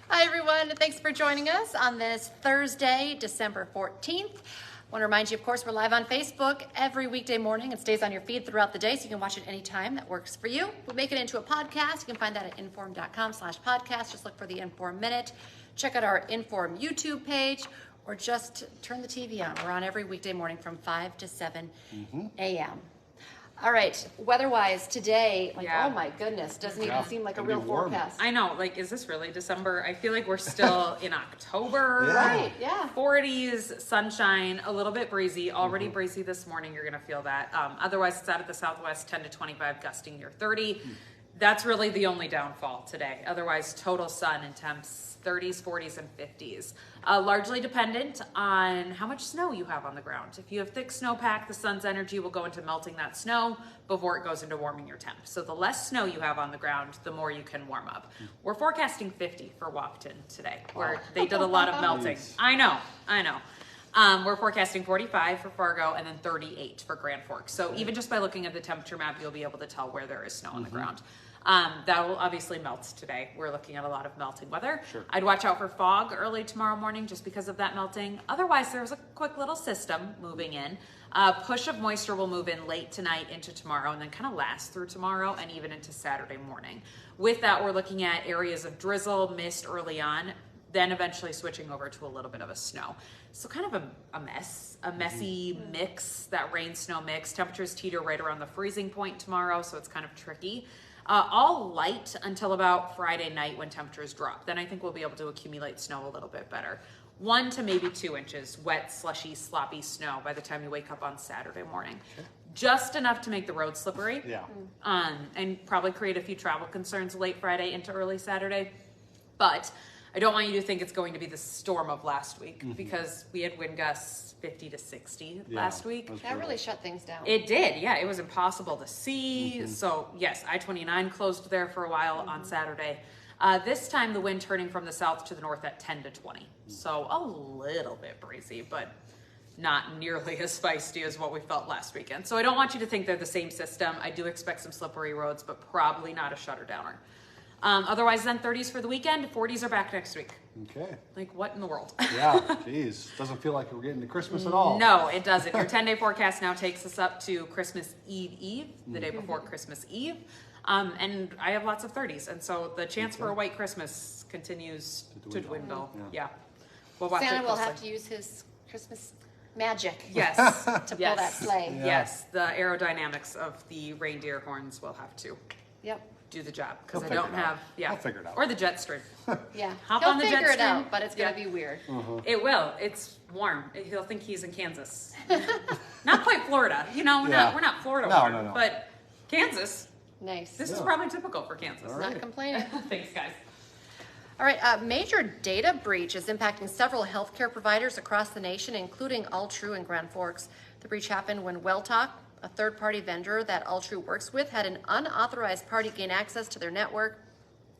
Hi, everyone. Thanks for joining us on this Thursday, December 14th. I want to remind you, of course, we're live on Facebook every weekday morning. It stays on your feed throughout the day, so you can watch it anytime that works for you. We make it into a podcast. You can find that at inform.com/podcast. Just look for the Inform Minute. Check out our Inform YouTube page, or just turn the TV on. We're on every weekday morning from 5 to 7 a.m. All right, weather-wise today, oh my goodness, doesn't even seem like a real forecast. I know, is this really December? I feel like we're still in October. Right, yeah. 40s, sunshine, a little bit breezy. Already breezy this morning, you're gonna feel that. Otherwise, it's out of the southwest, 10 to 25, gusting near 30. That's really the only downfall today. Otherwise, total sun and temps, 30s, 40s, and 50s. Largely dependent on how much snow you have on the ground. If you have thick snowpack, the sun's energy will go into melting that snow before it goes into warming your temp. So the less snow you have on the ground, the more you can warm up. We're forecasting 50 for Wauketon today, where they did a lot of melting. I know. We're forecasting 45 for Fargo and then 38 for Grand Forks. So even just by looking at the temperature map, you'll be able to tell where there is snow on the ground. That will obviously melt today. We're looking at a lot of melting weather. Sure. I'd watch out for fog early tomorrow morning just because of that melting. Otherwise, there's a quick little system moving in. Push of moisture will move in late tonight into tomorrow and then kind of last through tomorrow and even into Saturday morning. With that, we're looking at areas of drizzle, mist early on, then eventually switching over to a little bit of a snow. So kind of a messy mix, that rain-snow mix. Temperatures teeter right around the freezing point tomorrow, so it's kind of tricky. All light until about Friday night when temperatures drop. Then I think we'll be able to accumulate snow a little bit better. 1 to maybe 2 inches, wet, slushy, sloppy snow by the time you wake up on Saturday morning. Just enough to make the road slippery. Yeah. And probably create a few travel concerns late Friday into early Saturday. But I don't want you to think it's going to be the storm of last week because we had wind gusts 50 to 60 last week. That really shut things down. It did, yeah. It was impossible to see. So yes, I-29 closed there for a while on Saturday. This time the wind turning from the south to the north at 10 to 20. So a little bit breezy, but not nearly as feisty as what we felt last weekend. So I don't want you to think they're the same system. I do expect some slippery roads, but probably not a shutter downer. Otherwise, then 30s for the weekend, 40s are back next week. Okay. Like, what in the world? Yeah, geez. Doesn't feel like we're getting to Christmas at all. No, it doesn't. Your 10-day forecast now takes us up to Christmas Eve, the day before Christmas Eve. And I have lots of 30s. And so the chance for a white Christmas continues to dwindle. Yeah. We'll watch Santa it will closely. have to use his Christmas magic Yes. to pull that sleigh. Yes. The aerodynamics of the reindeer horns will have to do the job because I don't have, I'll figure it out. or the jet stream. Yeah. Hop He'll on the jet figure it stream. out, but it's going to be weird. It will. It's warm. He'll think he's in Kansas. Not quite Florida. You know, we're not Florida. No. But Kansas. Nice. This is probably typical for Kansas. Not complaining. Thanks, guys. All right, a major data breach is impacting several healthcare providers across the nation, including Altru and Grand Forks. The breach happened when WellTalk, a third-party vendor that Altru works with, had an unauthorized party gain access to their network.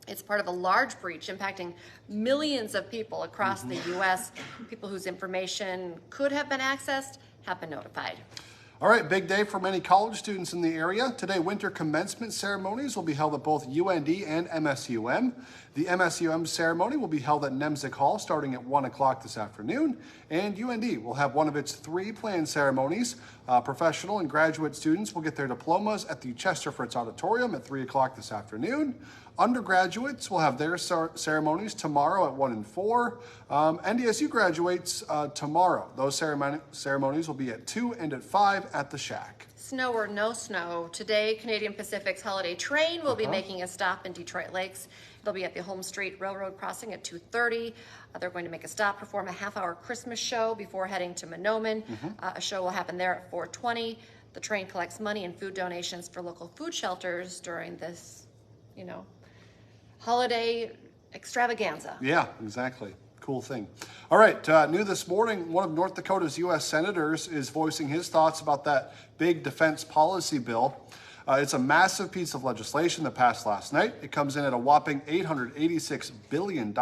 It's part of a large breach impacting millions of people across the U.S. People whose information could have been accessed have been notified. All right, big day for many college students in the area. Today, winter commencement ceremonies will be held at both UND and MSUM. The MSUM ceremony will be held at Nemzik Hall starting at 1 o'clock this afternoon. And UND will have one of its 3 planned ceremonies. Professional and graduate students will get their diplomas at the Chester Fritz Auditorium at 3 o'clock this afternoon. Undergraduates will have their ceremonies tomorrow at 1 and 4. NDSU graduates tomorrow. Those ceremonies will be at 2 and at 5 at the Shack. Snow or no snow, today Canadian Pacific's Holiday Train will be making a stop in Detroit Lakes. It'll be at the Home Street Railroad crossing at 2:30. They're going to make a stop, perform a half-hour Christmas show before heading to Monoman. A show will happen there at 4:20. The train collects money and food donations for local food shelters during this, holiday extravaganza. Yeah, exactly. Cool thing. All right, new this morning, one of North Dakota's U.S. senators is voicing his thoughts about that big defense policy bill. It's a massive piece of legislation that passed last night. It comes in at a whopping $886 billion.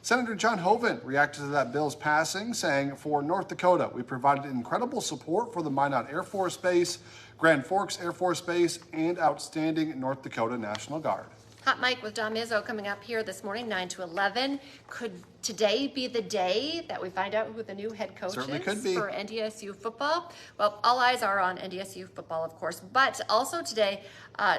Senator John Hoeven reacted to that bill's passing, saying, "For North Dakota, we provided incredible support for the Minot Air Force Base, Grand Forks Air Force Base, and outstanding North Dakota National Guard." Hot Mike with Dom Izzo coming up here this morning, 9 to 11. Could today be the day that we find out who the new head coach Certainly is could be. for NDSU football? Well, all eyes are on NDSU football, of course, but also today,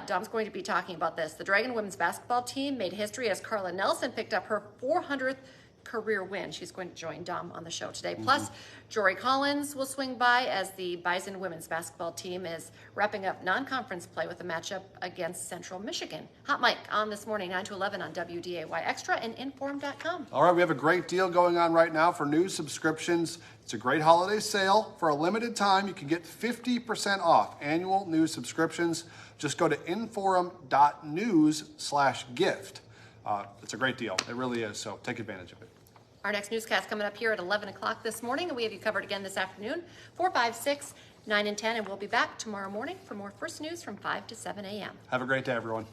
Dom's going to be talking about this. The Dragon women's basketball team made history as Carla Nelson picked up her 400th career win. She's going to join Dom on the show today. Plus, Jory Collins will swing by as the Bison women's basketball team is wrapping up non-conference play with a matchup against Central Michigan. Hot Mike on this morning, 9 to 11 on WDAY Extra and Inform.com. All right, we have a great deal going on right now for news subscriptions. It's a great holiday sale. For a limited time, you can get 50% off annual news subscriptions. Just go to inforum.news/gift. It's a great deal. It really is, so take advantage of it. Our next newscast coming up here at 11 o'clock this morning, and we have you covered again this afternoon, 4, 5, 6, 9, and 10, and we'll be back tomorrow morning for more First News from 5 to 7 a.m. Have a great day, everyone.